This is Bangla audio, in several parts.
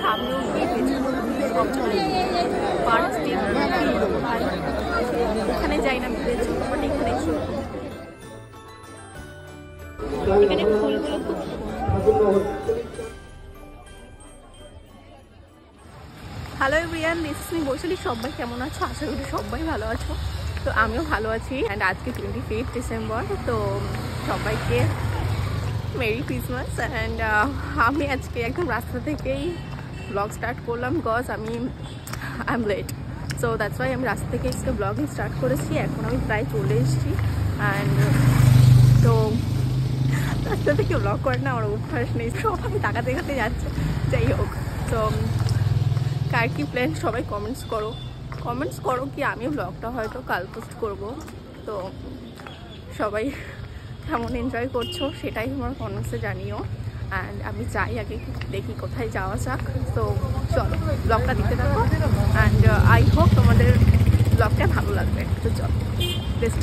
সামনে উঠবে এখানে যাই না ভেবেছি, বাট এখানে এখানে ফুলগুলো খুব। Hello everyone, this is me Baishali. সবাই কেমন আছো? আশা করি সবাই ভালো আছো। তো আমিও ভালো আছি। অ্যান্ড আজকে 25 ডিসেম্বর, তো সবাইকে মেরি ক্রিসমাস। অ্যান্ড আমি আজকে একদম রাস্তা থেকেই ব্লগ স্টার্ট করলাম, because I am late. So that's why আমি রাস্তা থেকে আজকে ব্লগিং স্টার্ট করেছি। এখন আমি প্রায় চলে এসেছি। অ্যান্ড তো রাস্তা থেকে ব্লগ করে না আমার অভ্যাস নেই, সবাই তাকাতে তাকাতে যাচ্ছে। যাই হোক, তো কার কি প্ল্যান সবাই কমেন্টস করো কি আমিও ব্লগটা হয়তো কাল পোস্ট করবো। তো সবাই কেমন এনজয় করছো সেটাই আমার কমেন্টসে জানিও। অ্যান্ড আমি চাই আগে দেখি কোথায় যাওয়া যাক। তো চলো ব্লগটা দেখতে থাকো, অ্যান্ড আই হোপ তোমাদের ব্লগটা ভালো লাগবে। তো চলো বেস্ট।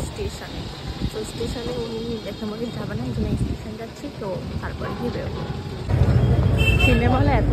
স্টেশনে, তো স্টেশনে উনি আমাকে যাবে না, এই জন্য স্টেশন যাচ্ছি। তো তারপরে গিয়ে বেরোবো। সিনেমা হলে এত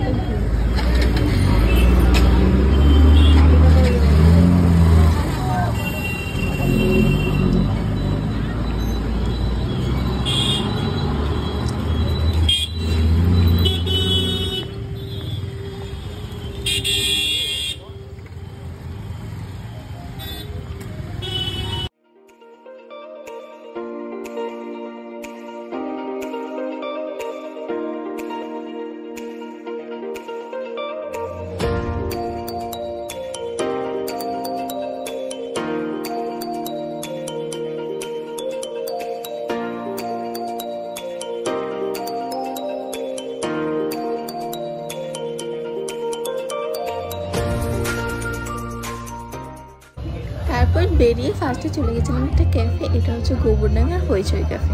তারপর বেরিয়ে ফার্স্টে চলে গেছিলাম একটা ক্যাফে। এটা হচ্ছে গোবরডাঙ্গার হইচই ক্যাফে।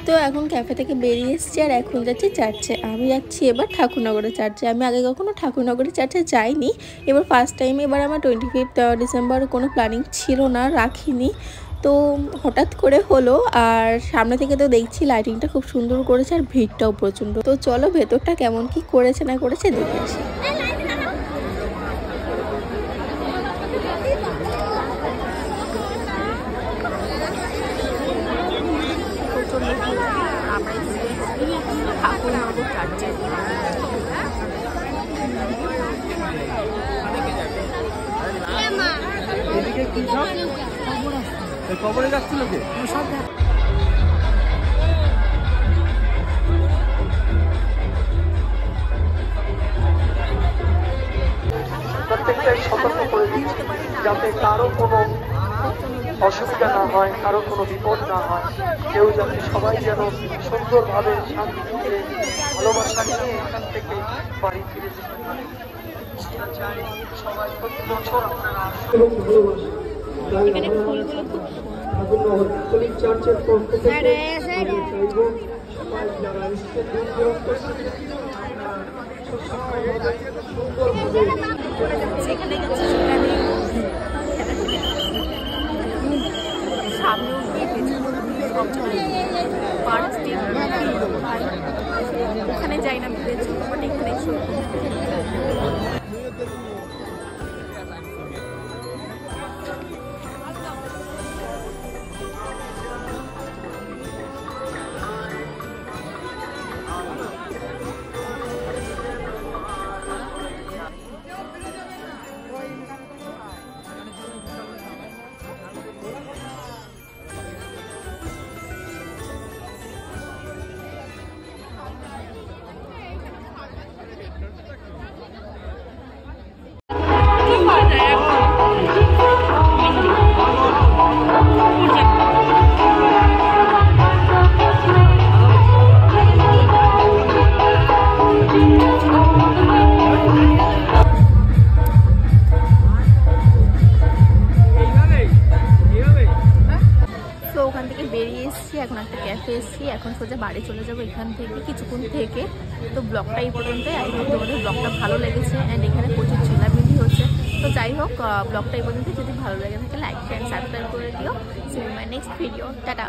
তো এখন ক্যাফে থেকে বেরিয়ে এসেছি, আর এখন যাচ্ছি চার্চে। আমি যাচ্ছি এবার ঠাকুরনগরের চার্চে। আমি আগে কখনো ঠাকুরনগরের চার্চে যাইনি, এবার ফার্স্ট টাইম। এবার আমার 25 ডিসেম্বর কোনো প্ল্যানিং ছিল না, রাখিনি, তো হঠাৎ করে হলো। আর সামনে থেকে তো দেখছি লাইটিংটা খুব সুন্দর করেছে, আর ভিড়টাও প্রচণ্ড। তো চলো ভেতরটা কেমন কি করেছে না করেছে দেখে আসি। ঠাকুরনগর চার্চে খবরে যাচ্ছিল কি প্রত্যেকটাই সতর্ক করে দিচ্ছি যাতে কারো কোনো অসুবিধা না হয়, কারো কোনো বিপদ না হয়। কেউ যাতে সবাই যেন সুন্দরভাবে শান্তিতে ভালোবাসা নিয়ে এখান থেকে বাড়ি ফিরে যেতে পারে। সবাই প্রতি বছর আপনারা এবং ভালোবাসা ঠাকুরনগর ক্যাথলিক চার্চের পক্ষ থেকে চাইব সবাই যারা এসেছেন যেখানে গেছে সামনে উঠবে ওখানে যাই না ভেবেছি, বাট এখানে বেরিয়ে এসেছি, এখন একটা ক্যাফে এসেছি, এখন সোজা বাড়ি চলে যাবো এখান থেকে কিছুক্ষণ থেকে। তো ব্লগটা এই পর্যন্তই। আই হোপ তোমাদের ব্লগটা ভালো লেগেছে অ্যান্ড এখানে প্রচুর চিল্লামিল্লি হচ্ছে। তো যাই হোক, ব্লগটা এই পর্যন্ত। যদি ভালো লেগে থাকে লাইক অ্যান্ড সাবস্ক্রাইব করে দিও। See you my next video. Tata.